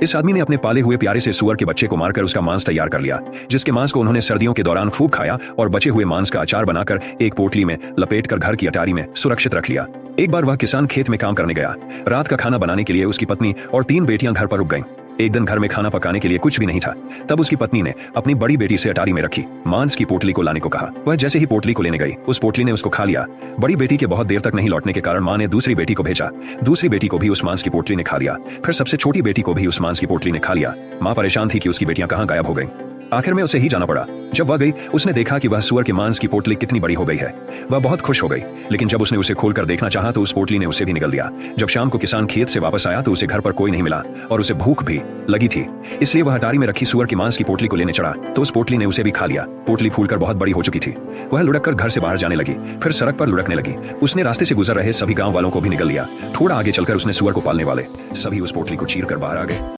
इस आदमी ने अपने पाले हुए प्यारे से सुअर के बच्चे को मारकर उसका मांस तैयार कर लिया, जिसके मांस को उन्होंने सर्दियों के दौरान खूब खाया और बचे हुए मांस का अचार बनाकर एक पोटली में लपेटकर घर की अटारी में सुरक्षित रख लिया। एक बार वह किसान खेत में काम करने गया। रात का खाना बनाने के लिए उसकी पत्नी और 3 बेटियां घर पर रुक गईं। एक दिन घर में खाना पकाने के लिए कुछ भी नहीं था। तब उसकी पत्नी ने अपनी बड़ी बेटी से अटारी में रखी मांस की पोटली को लाने को कहा। वह जैसे ही पोटली को लेने गई, उस पोटली ने उसको खा लिया। बड़ी बेटी के बहुत देर तक नहीं लौटने के कारण मां ने दूसरी बेटी को भेजा। दूसरी बेटी को भी उस मांस की पोटली ने खा लिया। फिर सबसे छोटी बेटी को भी उस मांस की पोटली ने खा लिया। मां परेशान थी कि उसकी बेटियां कहां गायब हो गईं। आखिर में उसे ही जाना पड़ा। जब वह गई, उसने देखा कि वह सुअर के मांस की पोटली कितनी बड़ी हो गई है। वह बहुत खुश हो गई, लेकिन जब उसने उसे खोलकर देखना चाहा तो उस पोटली ने उसे भी निगल दिया। जब शाम को किसान खेत से वापस आया तो उसे घर पर कोई नहीं मिला और उसे भूख भी लगी थी। इसलिए वह अटारी में रखी सुअर की मांस की पोटली को लेने चढ़ा तो उस पोटली ने उसे भी खा लिया। पोटली फूलकर बहुत बड़ी हो चुकी थी। वह लुढ़क कर घर से बाहर जाने लगी, फिर सड़क पर लुढ़कने लगी। उसने रास्ते से गुजर रहे सभी गाँव वालों को भी निगल लिया। थोड़ा आगे चलकर उसने सुअर को पालने वाले सभी उस पोटली को चीर कर बाहर आ गए।